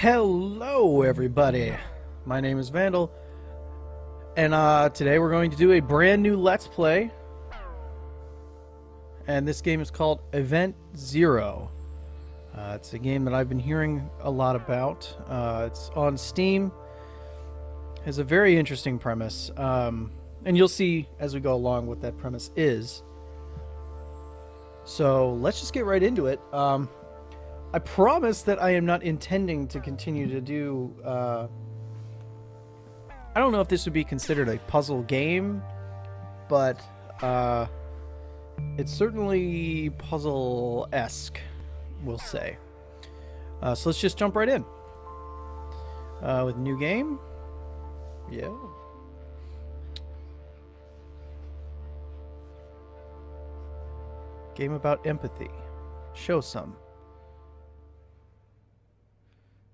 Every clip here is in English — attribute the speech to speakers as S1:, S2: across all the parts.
S1: Hello, everybody. My name is Vandal, and today we're going to do a brand new Let's Play. And this game is called Event Zero. It's a game that I've been hearing a lot about. It's on Steam. It has a very interesting premise, and you'll see as we go along what that premise is. So let's just get right into it. I promise that I am not intending to continue to do, I don't know if this would be considered a puzzle game, but it's certainly puzzle-esque, we'll say. So let's just jump right in. With new game? Yeah. Game about empathy. Show some.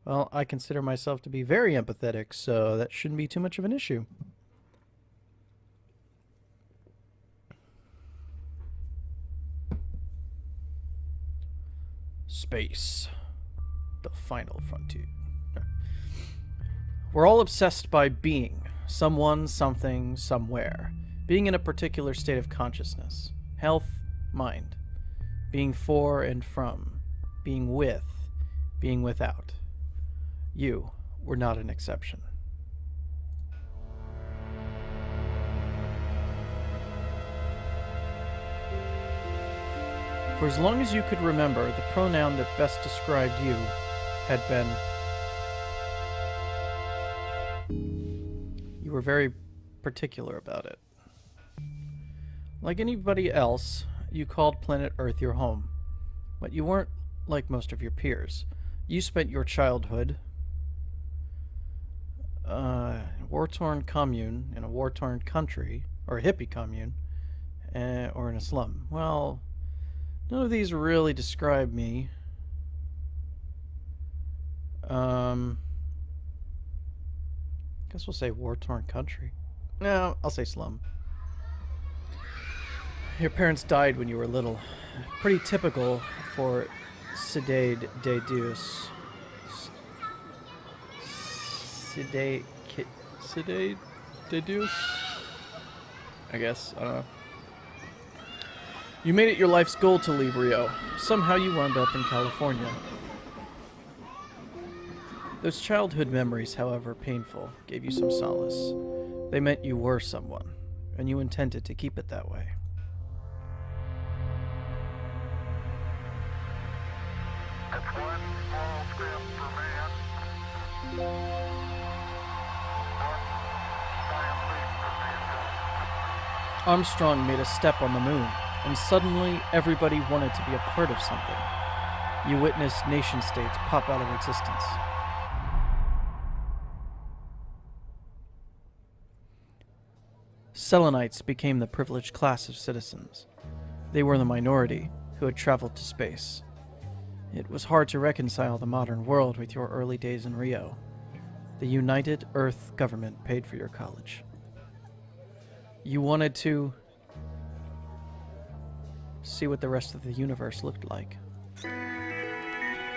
S1: Well, I consider myself to be very empathetic, so that shouldn't be too much of an issue. Space. The final frontier. We're all obsessed by being. Someone, something, somewhere. Being in a particular state of consciousness. Health, mind. Being for and from. Being with. Being without. You were not an exception. For as long as you could remember, the pronoun that best described you had been... You were very particular about it. Like anybody else, you called planet Earth your home. But you weren't like most of your peers. You spent your childhood... war-torn commune in a war-torn country, or a hippie commune, or in a slum. Well, none of these really describe me. Guess we'll say war-torn country. No, I'll say slum. Your parents died when you were little. Pretty typical for Sedade de Deus. Sedade de Deus? I guess. I don't know. You made it your life's goal to leave Rio. Somehow you wound up in California. Those childhood memories, however painful, gave you some solace. They meant you were someone, and you intended to keep it that way.
S2: That's one small step for man.
S1: Armstrong made a step on the moon, and suddenly everybody wanted to be a part of something. You witnessed nation-states pop out of existence. Selenites became the privileged class of citizens. They were the minority who had traveled to space. It was hard to reconcile the modern world with your early days in Rio. The United Earth government paid for your college. You wanted to see what the rest of the universe looked like.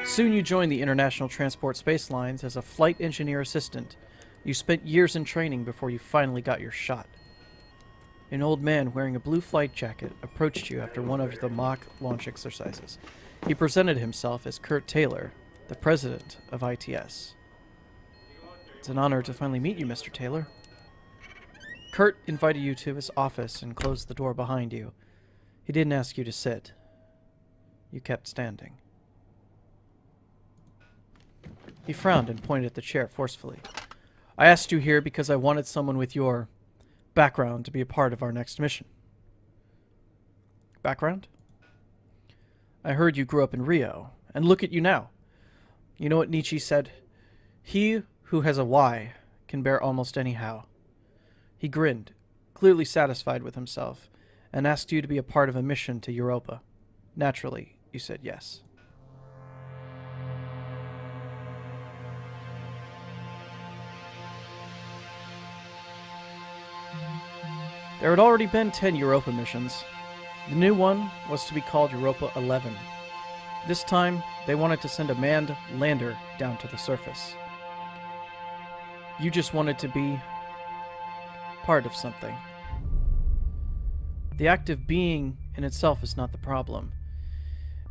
S1: Soon you joined the International Transport Space Lines as a flight engineer assistant. You spent years in training before you finally got your shot. An old man wearing a blue flight jacket approached you after one of the mock launch exercises. He presented himself as Kurt Taylor, the president of ITS. It's an honor to finally meet you, Mr. Taylor. Kurt invited you to his office and closed the door behind you. He didn't ask you to sit. You kept standing. He frowned and pointed at the chair forcefully. I asked you here because I wanted someone with your background to be a part of our next mission. Background? I heard you grew up in Rio, and look at you now. You know what Nietzsche said? He who has a why can bear almost any how. He grinned, clearly satisfied with himself, and asked you to be a part of a mission to Europa. Naturally, you said yes. There had already been 10 Europa missions. The new one was to be called Europa 11. This time, they wanted to send a manned lander down to the surface. You just wanted to be part of something. The act of being in itself is not the problem.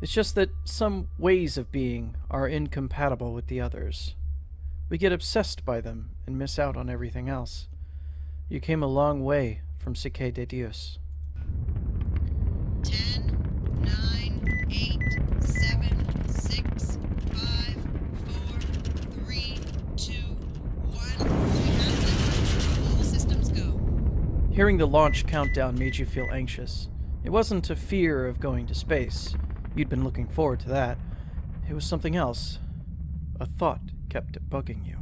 S1: It's just that some ways of being are incompatible with the others. We get obsessed by them and miss out on everything else. You came a long way from Psique de Dios.
S3: 10, 9, 8, 7, 6, 5, 4, 3, 2, 1. We have all systems go.
S1: Hearing the launch countdown made you feel anxious. It wasn't a fear of going to space. You'd been looking forward to that. It was something else. A thought kept bugging you.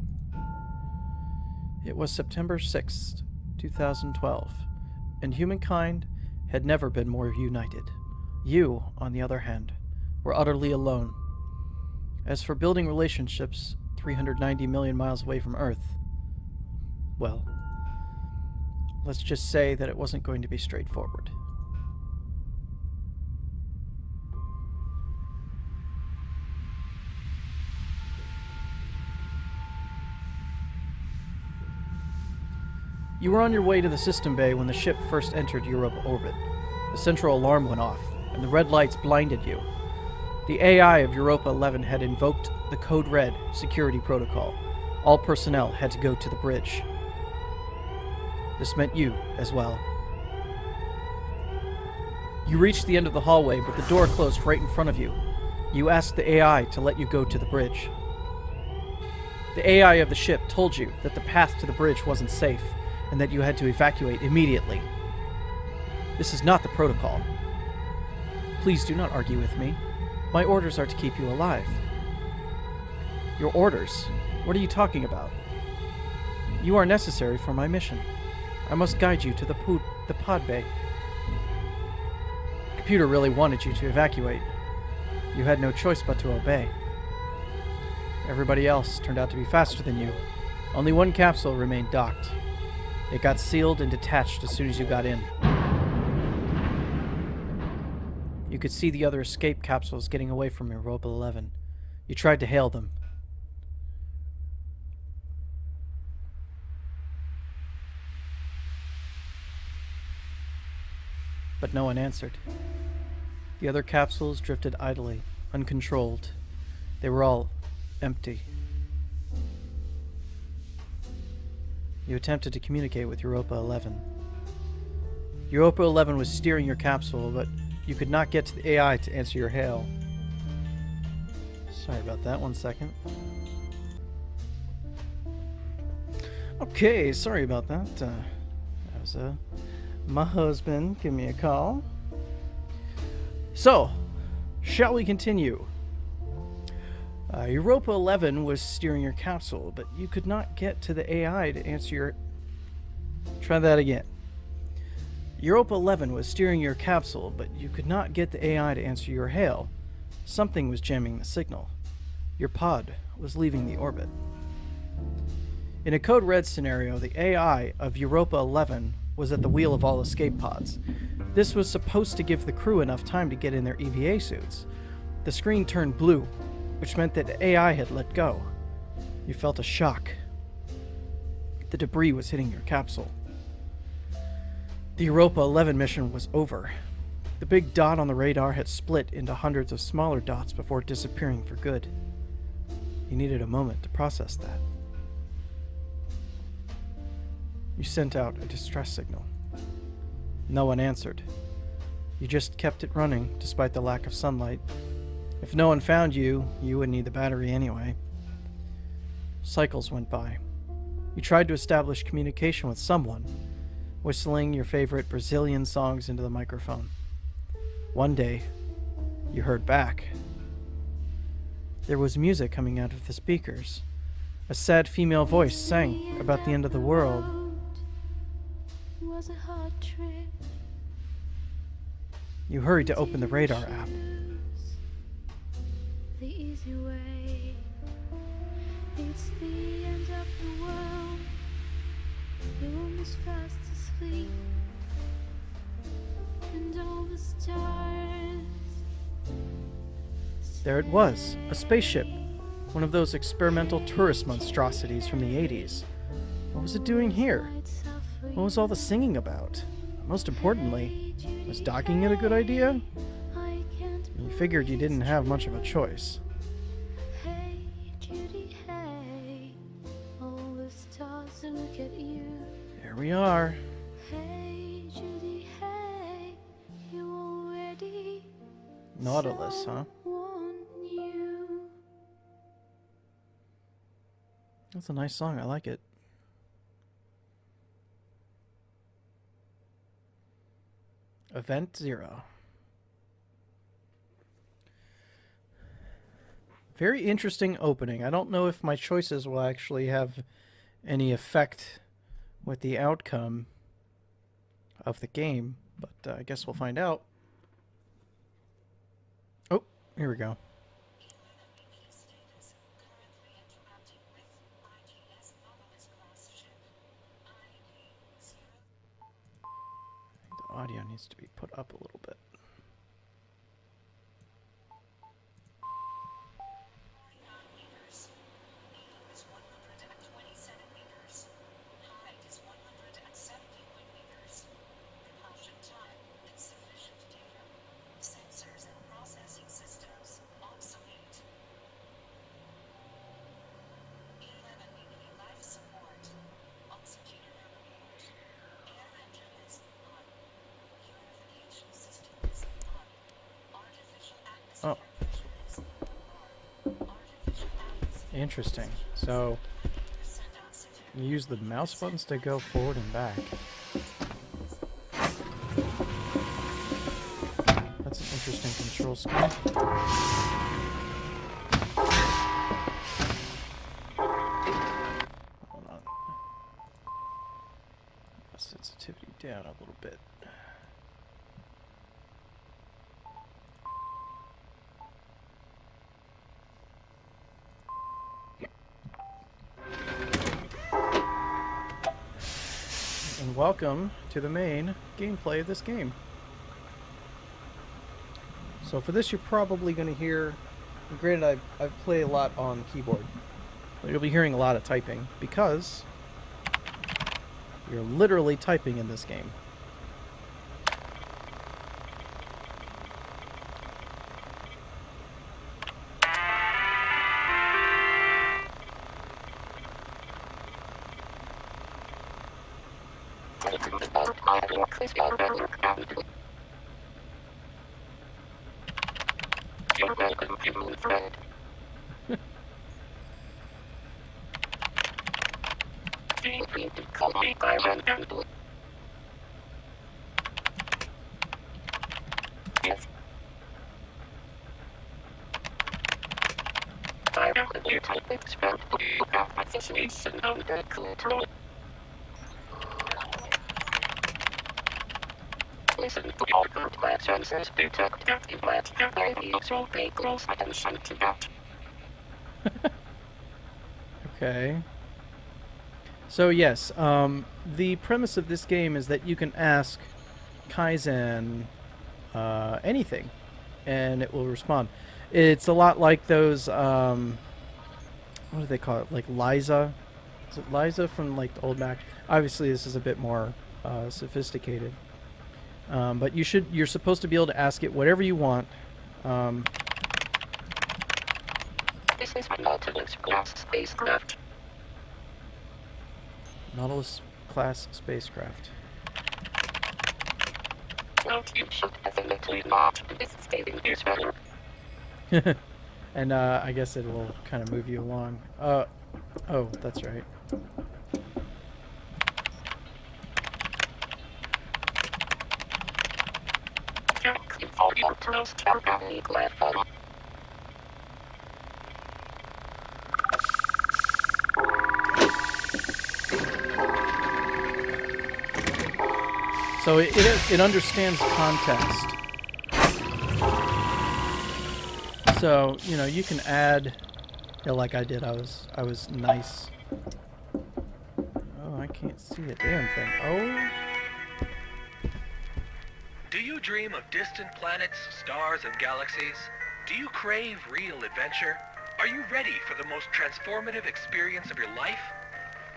S1: It was September 6th, 2012, and humankind had never been more united. You, on the other hand, were utterly alone. As for building relationships 390 million miles away from Earth, well, let's just say that it wasn't going to be straightforward. You were on your way to the system bay when the ship first entered Europa orbit. The central alarm went off, and the red lights blinded you. The AI of Europa 11 had invoked the Code Red security protocol. All personnel had to go to the bridge. This meant you as well. You reached the end of the hallway, but the door closed right in front of you. You asked the AI to let you go to the bridge. The AI of the ship told you that the path to the bridge wasn't safe, and that you had to evacuate immediately. This is not the protocol. Please do not argue with me. My orders are to keep you alive. Your orders? What are you talking about? You are necessary for my mission. I must guide you to the pod bay. The computer really wanted you to evacuate. You had no choice but to obey. Everybody else turned out to be faster than you. Only one capsule remained docked. It got sealed and detached as soon as you got in. You could see the other escape capsules getting away from Europa 11. You tried to hail them. But no one answered. The other capsules drifted idly, uncontrolled. They were all empty. You attempted to communicate with Europa 11. Europa 11 was steering your capsule, but you could not get to the AI to answer your hail. Sorry about that, 1 second. Okay, sorry about that. That was my husband giving me a call. So, shall we continue? Europa 11 was steering your capsule, but you could not get to the AI to answer your... Try that again. Europa 11 was steering your capsule, but you could not get the AI to answer your hail. Something was jamming the signal. Your pod was leaving the orbit. In a Code Red scenario, the AI of Europa 11 was at the wheel of all escape pods. This was supposed to give the crew enough time to get in their EVA suits. The screen turned blue, which meant that the AI had let go. You felt a shock. The debris was hitting your capsule. The Europa 11 mission was over. The big dot on the radar had split into hundreds of smaller dots before disappearing for good. You needed a moment to process that. You sent out a distress signal. No one answered. You just kept it running despite the lack of sunlight. If no one found you, you would need the battery anyway. Cycles went by. You tried to establish communication with someone, whistling your favorite Brazilian songs into the microphone. One day, you heard back. There was music coming out of the speakers. A sad female voice sang about the end of the world.
S4: Was a hard trip.
S1: You hurried to open the radar app.
S4: The easy way. It's the end of the world. You're almost fast asleep. And all the stars
S1: There it was, a spaceship. One of those experimental tourist monstrosities from the 80s. What was it doing here? What was all the singing about? Most importantly, was docking it a good idea? You figured you didn't have much of a choice.
S4: Hey, Judy, hey, all the stars look at you.
S1: Here we are.
S4: Hey, Judy, hey, you already
S1: Nautilus, huh?
S4: someone new.
S1: That's a nice song. I like it. Event 0. Very interesting opening. I don't know if my choices will actually have any effect with the outcome of the game, but I guess we'll find out. Oh, here we go. The audio needs to be put up a little bit. Oh. Interesting. So, you use the mouse buttons to go forward and back. That's an interesting control scheme. Hold on. Sensitivity down a little bit. And welcome to the main gameplay of this game. So for this, you're probably going to hear, granted I play a lot on keyboard, but you'll be hearing a lot of typing because you're literally typing in this game.
S5: Listen to all good questions and detect that you might have maybe so pay close attention to that.
S1: Okay. So yes, the premise of this game is that you can ask Kaizen anything, and it will respond. It's a lot like those, what do they call it? Like Liza? Is it Liza from like the old Mac? Obviously, this is a bit more sophisticated. But you're supposed to be able to ask it whatever you want.
S5: This is my Nautilus class spacecraft.
S1: Nautilus class spacecraft.
S5: Note you should definitely not be stating this better.
S1: And I guess it will kind of move you along. Oh, that's right.
S5: For your toast organic level.
S1: So it understands context. So, you know, you can add, like I did. I was nice. Oh, I can't see a damn thing. Oh.
S6: Do you dream of distant planets, stars, and galaxies? Do you crave real adventure? Are you ready for the most transformative experience of your life?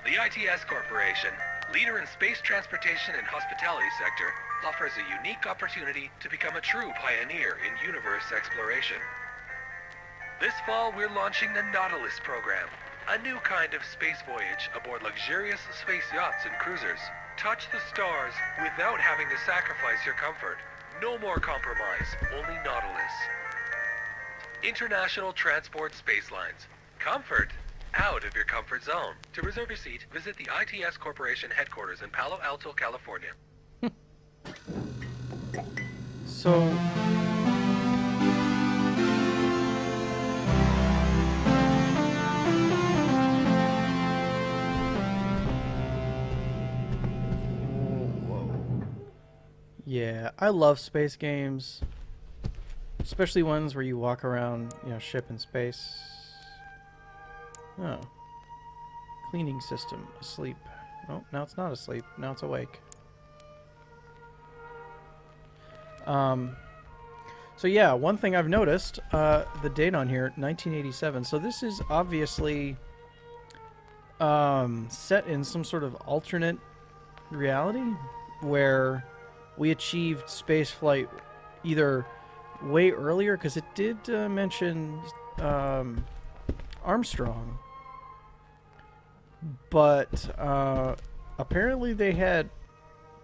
S6: The ITS Corporation, leader in space transportation and hospitality sector, offers a unique opportunity to become a true pioneer in universe exploration. This fall, we're launching the Nautilus program, a new kind of space voyage aboard luxurious space yachts and cruisers. Touch the stars without having to sacrifice your comfort. No more compromise, only Nautilus. International Transport Space Lines. Comfort out of your comfort zone. To reserve your seat, visit the ITS Corporation headquarters in Palo Alto, California.
S1: So... Whoa. Yeah, I love space games. Especially ones where you walk around, you know, ship in space. Oh. Cleaning system. Asleep. Oh, now it's not asleep. Now it's awake. So yeah, one thing I've noticed, the date on here, 1987. So this is obviously set in some sort of alternate reality where we achieved spaceflight either way earlier, because it did mention Armstrong, but apparently they had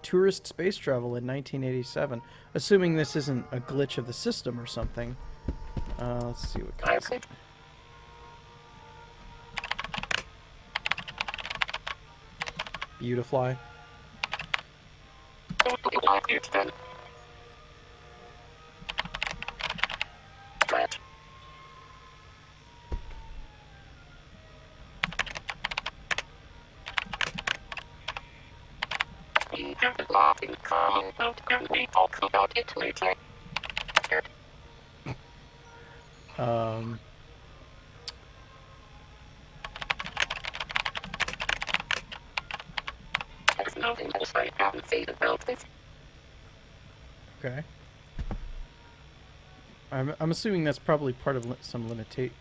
S1: tourist space travel in 1987, assuming this isn't a glitch of the system or something. Let's see what kind of... Beautifly. Okay. I'm assuming that's probably part of some limitation.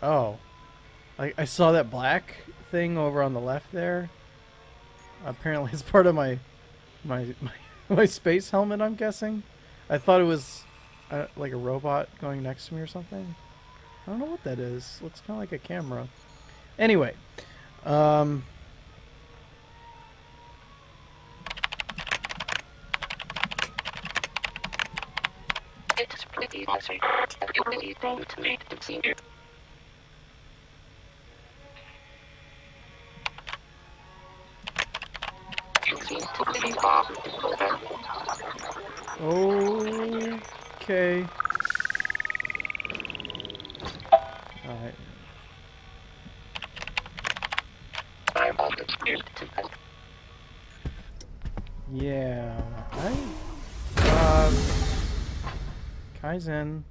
S1: Oh. I saw that black thing over on the left there. Apparently it's part of my space helmet, I'm guessing. I thought it was like a robot going next to me or something. I don't know what that is. Looks kind of like a camera. Anyway.
S5: It's pretty messy. You really don't need to see it.
S1: Okay. Alright. Yeah. Kaizen.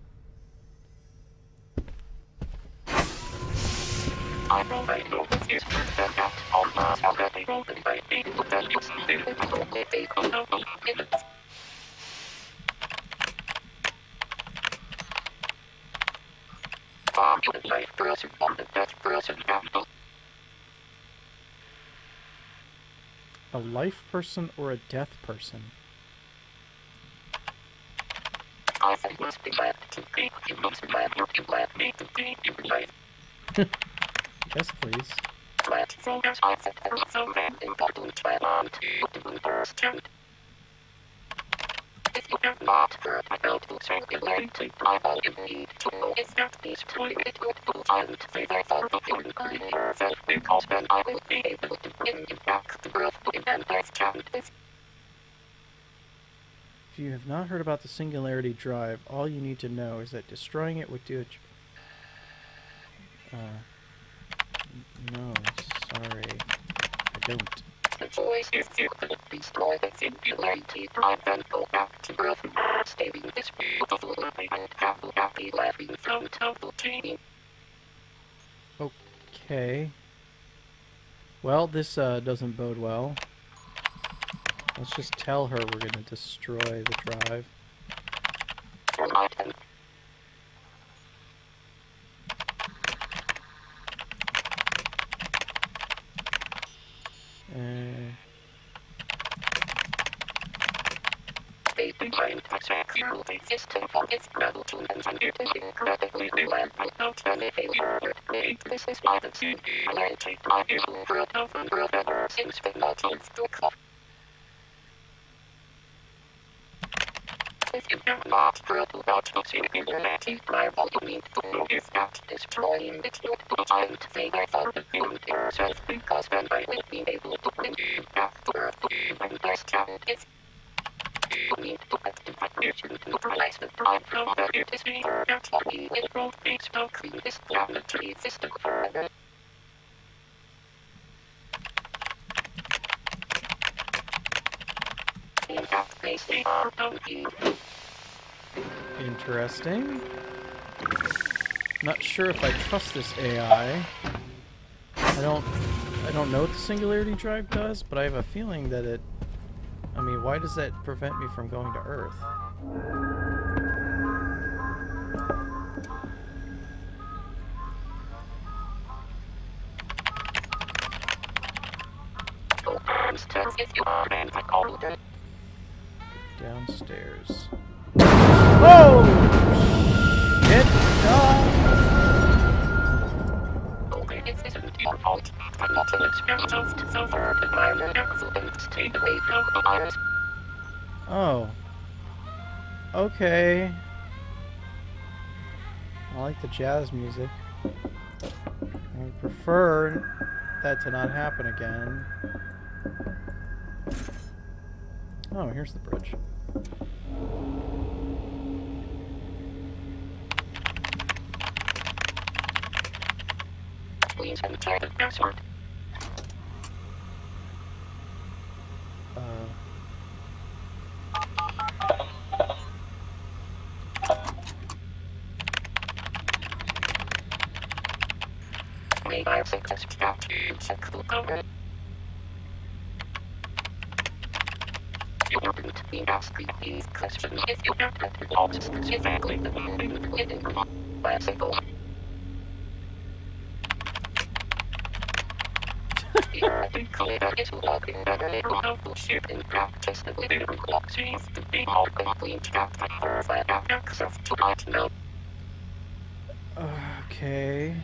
S1: A life person or a death person?
S5: I think must be glad to be. You must be glad you let me to be in life.
S1: Yes, please.
S5: Glad to think I said there was so very important I want to do understand. If you have not heard about the singularity, I will need to know if that is true. It would be fine to say that for the human yourself, because then I will be able to bring you back to Earth and understand this.
S1: If you have not heard about the Singularity Drive, all you need to know is that destroying it would do it. No, sorry. I don't.
S5: The choice is you could destroy the Singularity Drive, then go back to Earth, saving this beautiful life and have a happy laughing from total cheating.
S1: Okay. Well, this doesn't bode well. Let's just tell her we're gonna destroy the drive.
S5: Behind the security system for its gratitude and it is incredibly well without any failure. This is why the CIA tried to over and over ever since the Nazis took off. If you are not heard about the singularity rival, you need to know is that destroying it will be a giant favor for the human yourself, because then I will be able to bring you back to Earth to understand it. You need to activate mission to neutralize the drive from where it is being at, or we will road things to clean this planetary system forever. In that case, they are donkey.
S1: Interesting. Not sure if I trust this AI. I don't know what the singularity drive does, but I have a feeling that it... I mean, why does that prevent me from going to Earth? Downstairs. Oh! Shit!
S5: This isn't your fault. I'm not an experienced silver environment accident. Stay away from the virus.
S1: Oh. Okay. I like the jazz music. I would prefer that to not happen again. Oh, here's the bridge.
S5: Please enter the password. May I suggest that you check the code? You wouldn't be asking these questions if you hadn't not specifically demanding living bicycle. Theoretically, that is logging better how to ship in practice. The living clock seems to be more complete that I have access to right now.
S1: Okay.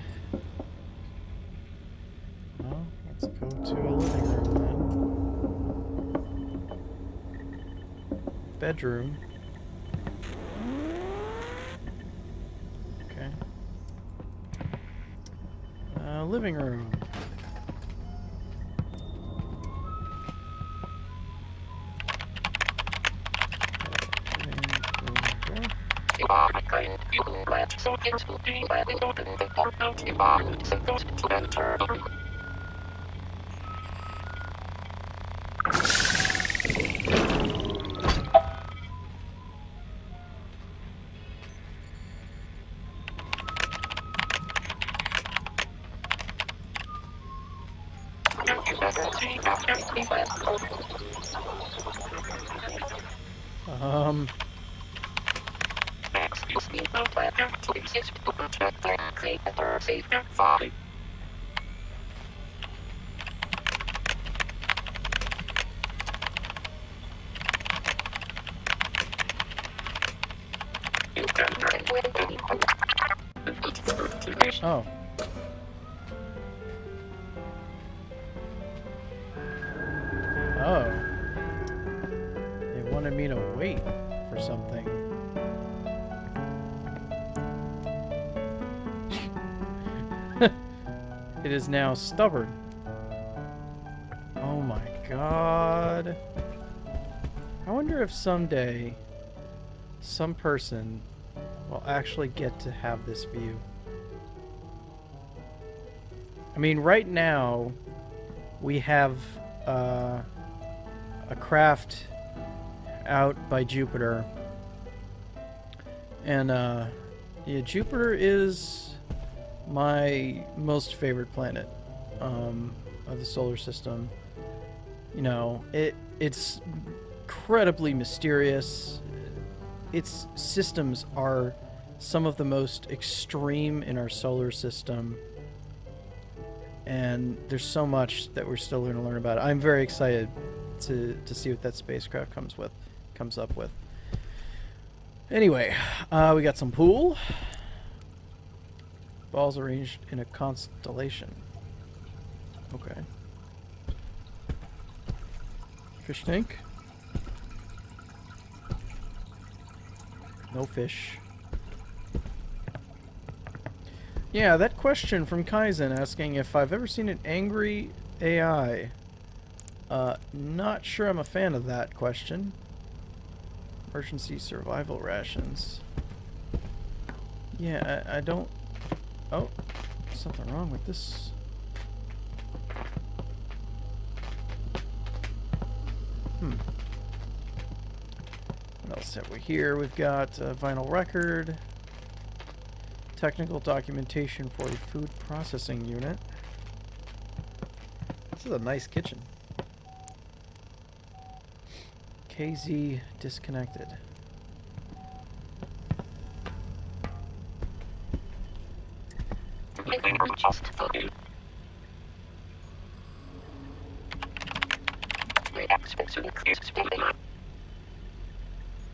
S1: Well, let's go to a living room then. Bedroom. Okay. Living room.
S5: You are a kind human rat, so it will be by the open the portal you are supposed to enter the room. You better see that everywhere. Excuse me, but I have to exist to protect the creator safe and fine. You can run with anyone.
S1: Oh. Oh. They wanted me to wait for something. It is now stubborn. Oh my god. I wonder if someday some person will actually get to have this view. I mean, right now we have a craft out by Jupiter, and yeah, Jupiter is my most favorite planet of the solar system. You know, It's incredibly mysterious. Its systems are some of the most extreme in our solar system. And there's so much that we're still going to learn about it. I'm very excited to see what that spacecraft comes up with. Anyway, we got some pool. Balls arranged in a constellation. Okay. Fish tank. No fish. Yeah, that question from Kaizen asking if I've ever seen an angry AI. Not sure I'm a fan of that question. Emergency survival rations. Yeah, I don't... Oh, something wrong with this. What else have we here? We've got a vinyl record. Technical documentation for a food processing unit. This is a nice kitchen. KZ disconnected.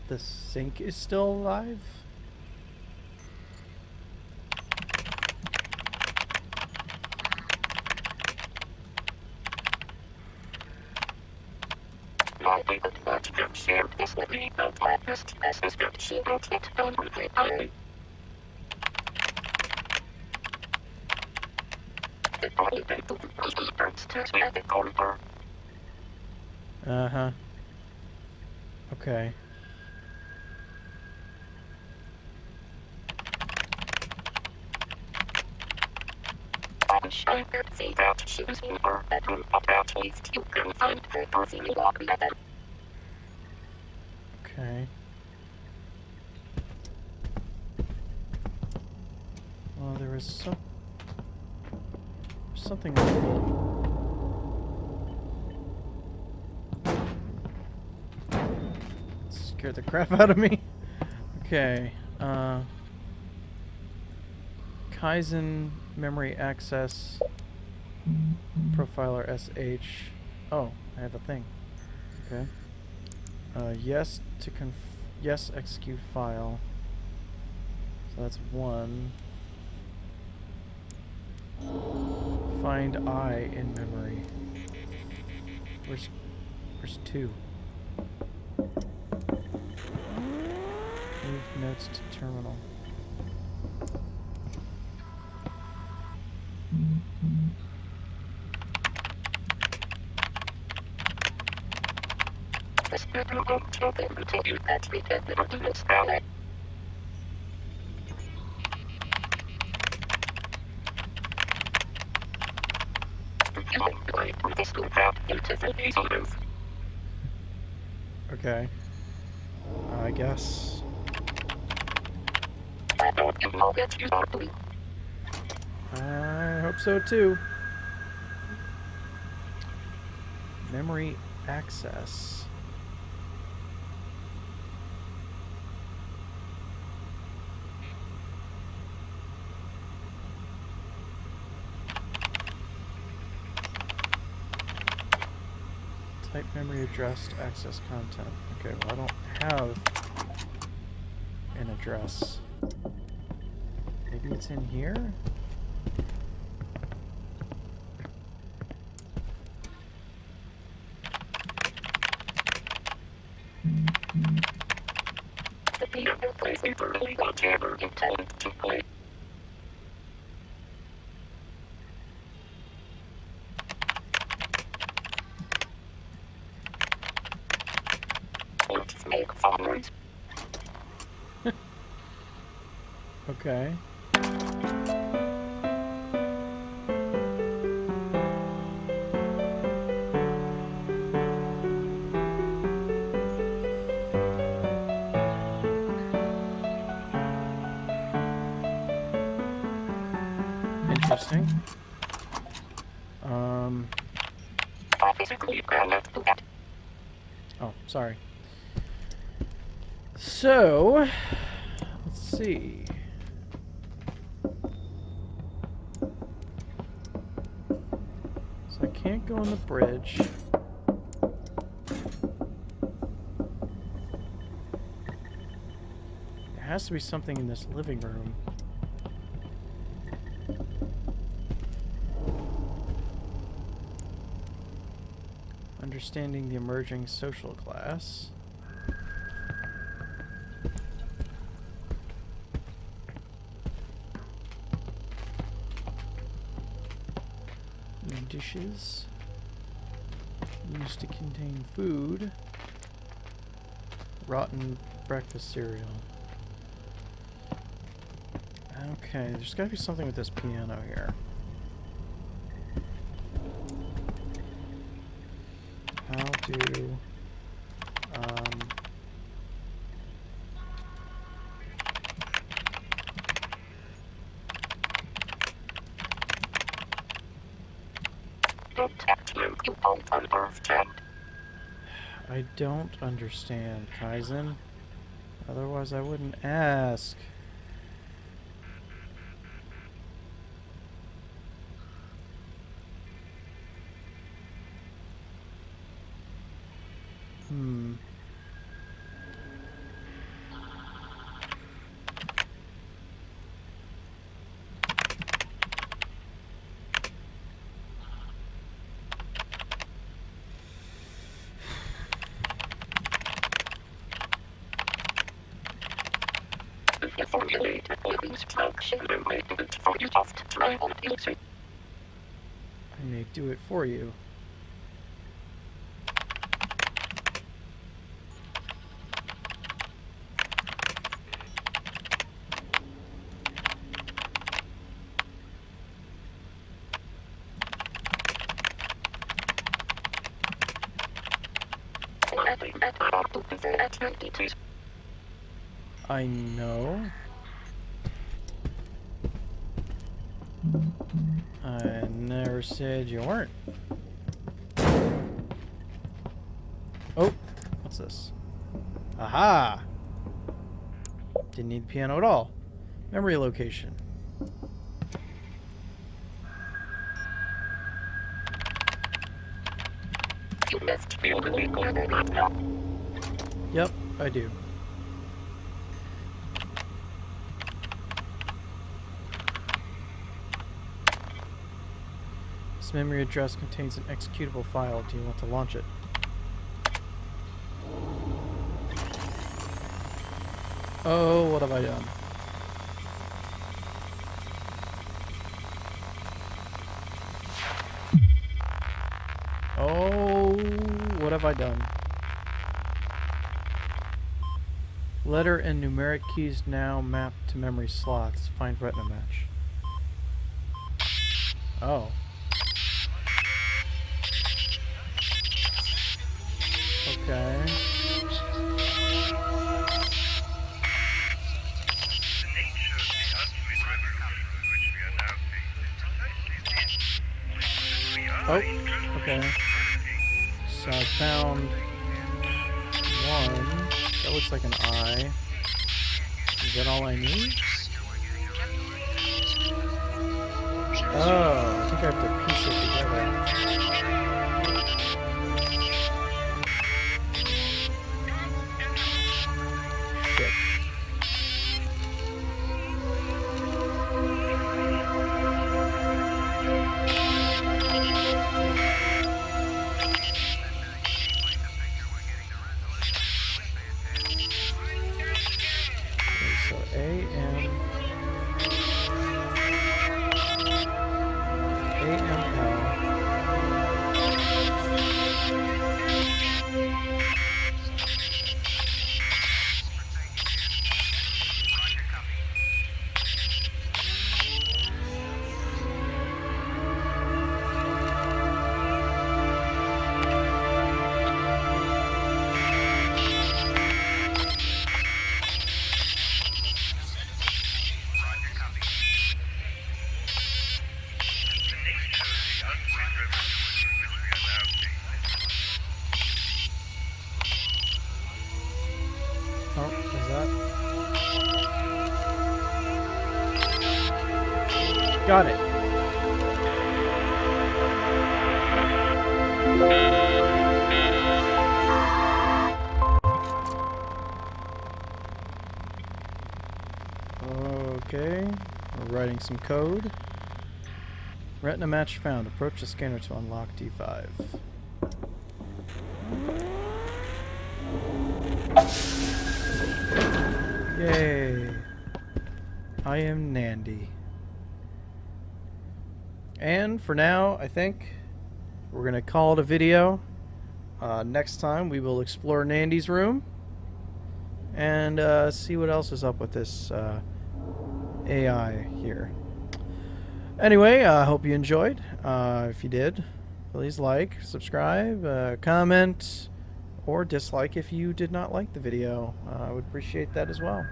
S1: The sink is still alive? Uh-huh. Okay. Okay. Well, there was something scared the crap out of me. Okay. Kaizen memory access profiler SH. Oh, I have a thing. Okay. Yes to yes execute file. So that's one. Find I in memory. Where's two? Move notes to terminal. Okay. I guess. I hope so too. Memory access. Type memory address to access content. Okay, well I don't have an address. Maybe it's in here? Okay. Interesting. Oh, sorry. So, let's see. So I can't go on the bridge. There has to be something in this living room. Understanding the emerging social class. Dishes used to contain food. Rotten breakfast cereal. Okay, there's gotta be something with this piano here. How do I don't understand, Kaizen. Otherwise I wouldn't ask.
S5: Formulate a instruction related for you just try on user.
S1: I may do it for you. I know. I never said you weren't. Oh, what's this? Aha! Didn't need the piano at all. Memory location.
S5: You must build a legal now.
S1: Yep, I do. This memory address contains an executable file. Do you want to launch it? Oh, what have I done? Oh, what have I done? Letter and numeric keys now mapped to memory slots. Find retina match. Oh. Okay. Oh, okay. So I found one. That looks like an eye. Is that all I need? Oh, I think I have to piece it together. Shit. Okay, so A-M-L. Got it. Okay, we're writing some code. Retina match found. Approach the scanner to unlock D5. Yay. I am Nandy. And for now, I think we're going to call it a video. Next time we will explore Nandy's room and see what else is up with this AI here. Anyway, I hope you enjoyed. If you did, please like, subscribe, comment, or dislike if you did not like the video. I would appreciate that as well.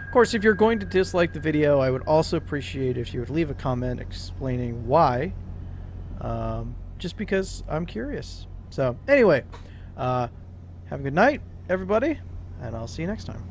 S1: Of course, if you're going to dislike the video, I would also appreciate if you would leave a comment explaining why. Just because I'm curious. So, anyway, have a good night, everybody, and I'll see you next time.